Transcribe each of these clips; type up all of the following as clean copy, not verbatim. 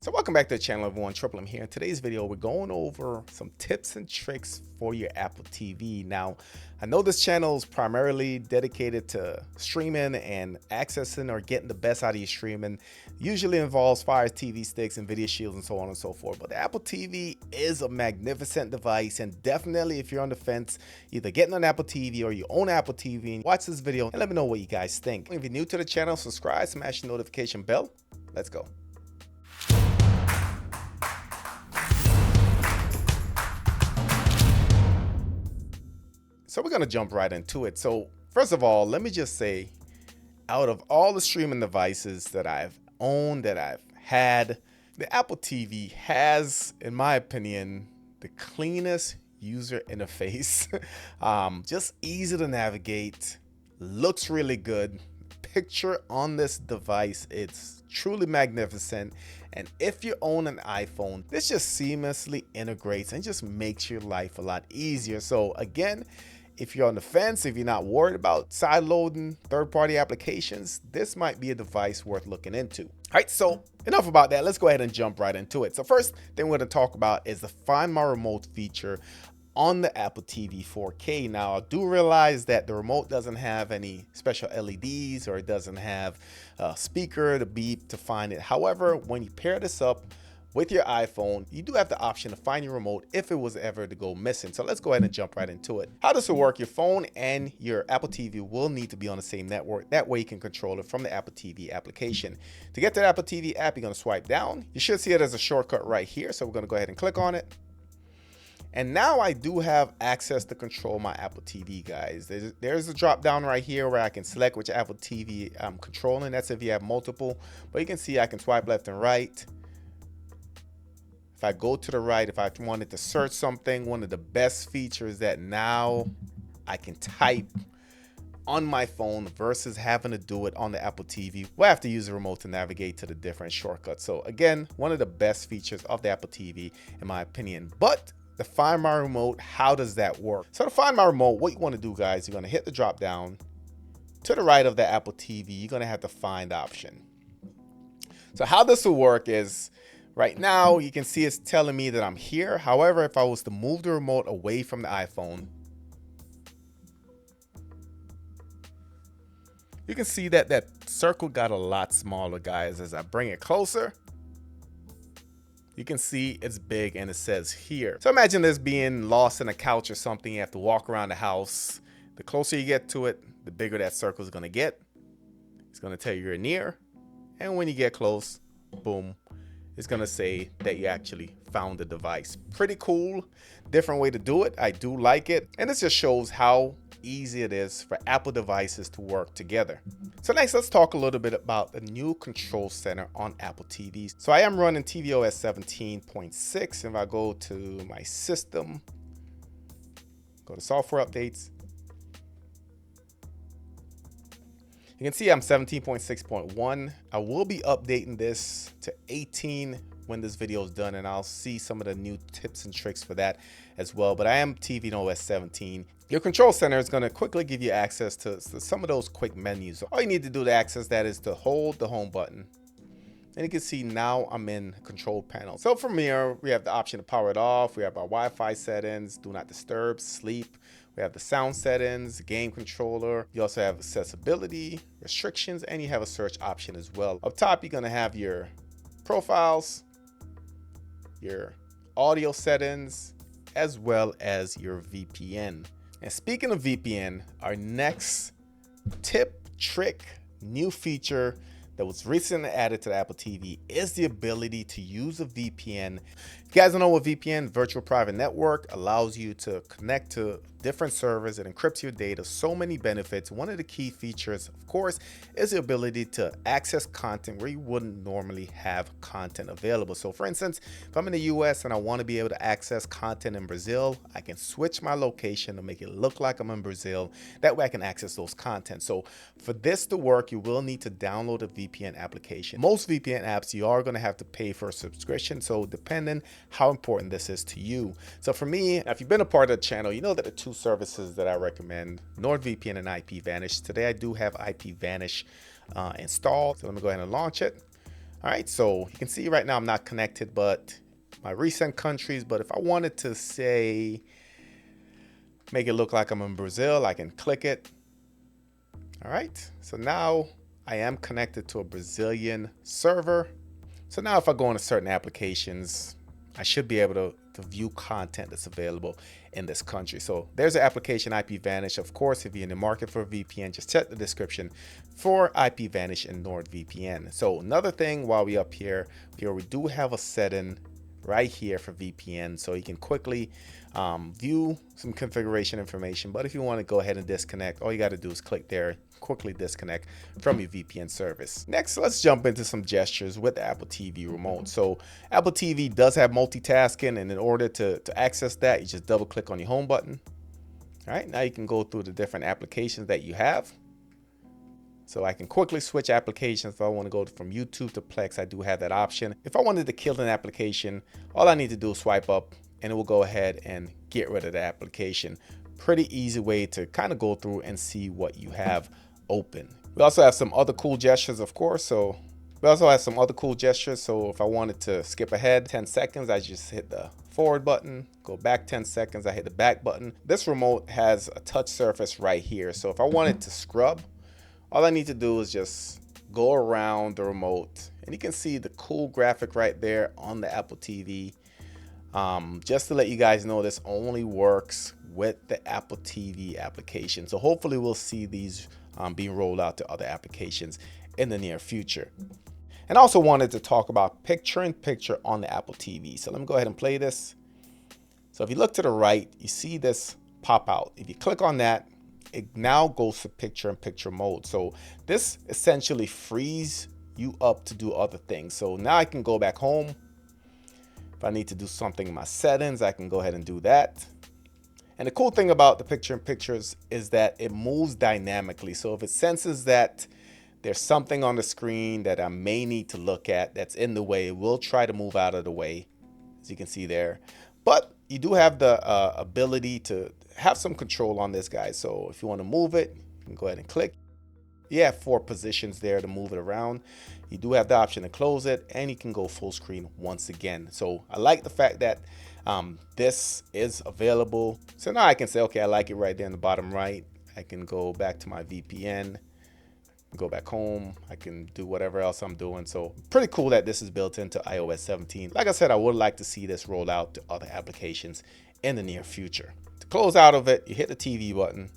So welcome back to the channel, everyone. Triple M here. In today's video, we're going over some tips and tricks for your Apple TV. Now, I know this channel is primarily dedicated to streaming and accessing or getting the best out of your streaming. Usually involves Fire TV sticks and video shields and so on and so forth. But the Apple TV is a magnificent device, and definitely if you're on the fence, either getting an Apple TV or you own Apple TV, watch this video and let me know what you guys think. If you're new to the channel, subscribe, smash the notification bell. Let's go. So we're going to jump right into it. So first of all, let me just say, out of all the streaming devices that I've owned, that I've had, the Apple TV has, in my opinion, the cleanest user interface. Just easy to navigate, looks really good. Picture on this device, it's truly magnificent. And if you own an iPhone, this just seamlessly integrates and just makes your life a lot easier. So again, if you're on the fence, if you're not worried about sideloading third-party applications, this might be a device worth looking into. All right, so enough about that. Let's go ahead and jump right into it. So first thing we're going to talk about is the Find My Remote feature on the Apple TV 4K. Now, I do realize that the remote doesn't have any special LEDs, or it doesn't have a speaker to beep to find it. However, when you pair this up with your iPhone, you do have the option to find your remote if it was ever to go missing. So let's go ahead and jump right into it. How this will work: your phone and your Apple TV will need to be on the same network. That way you can control it from the Apple TV application. To get to the Apple TV app, you're going to swipe down. You should see it as a shortcut right here. So we're going to go ahead and click on it. And now I do have access to control my Apple TV, guys. There's a drop down right here where I can select which Apple TV I'm controlling. That's if you have multiple. But you can see I can swipe left and right. If I go to the right, if I wanted to search something, one of the best features that now I can type on my phone versus having to do it on the Apple TV. We'll have to use the remote to navigate to the different shortcuts. So again, one of the best features of the Apple TV, in my opinion. But the Find My Remote, how does that work? So to Find My Remote, what you want to do, guys, you're going to hit the drop down. To the right of the Apple TV, you're going to have the Find option. So how this will work is, right now, you can see it's telling me that I'm here. However, if I was to move the remote away from the iPhone, you can see that that circle got a lot smaller, guys. As I bring it closer, you can see it's big and it says here. So imagine this being lost in a couch or something. You have to walk around the house. The closer you get to it, the bigger that circle is going to get. It's going to tell you you're near. And when you get close, boom, it's going to say that you actually found the device. Pretty cool. Different way to do it. I do like it. And this just shows how easy it is for Apple devices to work together. So next, let's talk a little bit about the new control center on Apple TVs. So I am running tvOS 17.6. If I go to my system, go to software updates, you can see I'm 17.6.1. I will be updating this to 18 when this video is done, and I'll see some of the new tips and tricks for that as well. But I am tvOS 17. Your control center is going to quickly give you access to some of those quick menus. All you need to do to access that is to hold the home button. And you can see now I'm in control panel. So from here, we have the option to power it off. We have our Wi-Fi settings, do not disturb, sleep. We have the sound settings, game controller. You also have accessibility, restrictions, and you have a search option as well. Up top, you're going to have your profiles, your audio settings, as well as your VPN. And speaking of VPN, our next tip, trick, new feature that was recently added to the Apple TV is the ability to use a VPN. If you guys don't know what VPN, Virtual Private Network, allows you to connect to different servers. It encrypts your data. So many benefits. One of the key features, of course, is the ability to access content where you wouldn't normally have content available. So for instance, if I'm in the US and I want to be able to access content in Brazil, I can switch my location to make it look like I'm in Brazil. That way I can access those content. So for this to work, you will need to download a VPN application. Most VPN apps, you are going to have to pay for a subscription. So depending how important this is to you. So for me, if you've been a part of the channel, you know that the two services that I recommend, NordVPN and IPVanish. Today I do have IPVanish installed. So let me go ahead and launch it. All right, so you can see right now I'm not connected, but my recent countries. But if I wanted to say, make it look like I'm in Brazil, I can click it. All right, so now I am connected to a Brazilian server. So now if I go into certain applications, I should be able to view content that's available in this country. So there's an application, IPVanish. Of course, if you're in the market for a VPN, just check the description for IPVanish and NordVPN. So another thing while we up here, we do have a setting right here for VPN. So you can quickly view some configuration information. But if you want to go ahead and disconnect, all you got to do is click there, quickly disconnect from your VPN service. Next, let's jump into some gestures with the Apple TV remote. So Apple TV does have multitasking, and in order to access that, you just double click on your home button. All right, now you can go through the different applications that you have. So I can quickly switch applications. If I want to go from YouTube to Plex, I do have that option. If I wanted to kill an application, all I need to do is swipe up and it will go ahead and get rid of the application. Pretty easy way to kind of go through and see what you have open. We also have some other cool gestures, of course. So if I wanted to skip ahead 10 seconds, I just hit the forward button, go back 10 seconds, I hit the back button. This remote has a touch surface right here. So if I wanted to scrub, all I need to do is just go around the remote, and you can see the cool graphic right there on the Apple TV. Just to let you guys know, this only works with the Apple TV application. So hopefully we'll see these being rolled out to other applications in the near future. And I also wanted to talk about picture-in-picture on the Apple TV. So let me go ahead and play this. So if you look to the right, you see this pop out. If you click on that, it now goes to picture-in-picture mode. So this essentially frees you up to do other things. So now I can go back home. If I need to do something in my settings, I can go ahead and do that. And the cool thing about the picture-in-pictures is that it moves dynamically. So if it senses that there's something on the screen that I may need to look at that's in the way, it will try to move out of the way, as you can see there. But you do have the ability to have some control on this, guys. So if you want to move it, you can go ahead and click. You have 4 positions there to move it around. You do have the option to close it, and you can go full screen once again. So I like the fact that this is available. So now I can say, okay, I like it right there in the bottom right. I can go back to my VPN, go back home. I can do whatever else I'm doing. So pretty cool that this is built into iOS 17. Like I said, I would like to see this rolled out to other applications in the near future. To close out of it, you hit the TV button,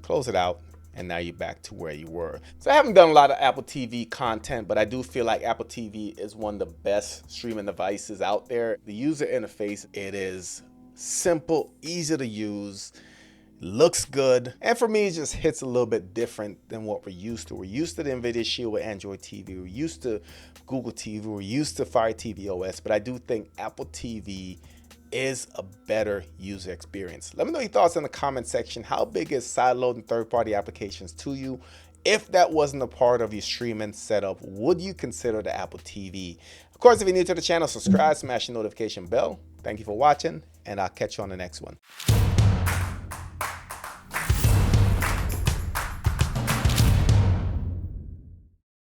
close it out, and now you're back to where you were. So I haven't done a lot of Apple TV content, but I do feel like Apple TV is one of the best streaming devices out there. The user interface, it is simple, easy to use, looks good, and for me it just hits a little bit different than what we're used to. We're used to the NVIDIA Shield with Android TV, we're used to Google TV, we're used to Fire TV OS, but I do think Apple TV is a better user experience. Let me know your thoughts in the comment section. How big is sideloading third-party applications to you? If that wasn't a part of your streaming setup, would you consider the Apple TV? Of course, if you're new to the channel, subscribe, smash the notification bell. Thank you for watching, and I'll catch you on the next one.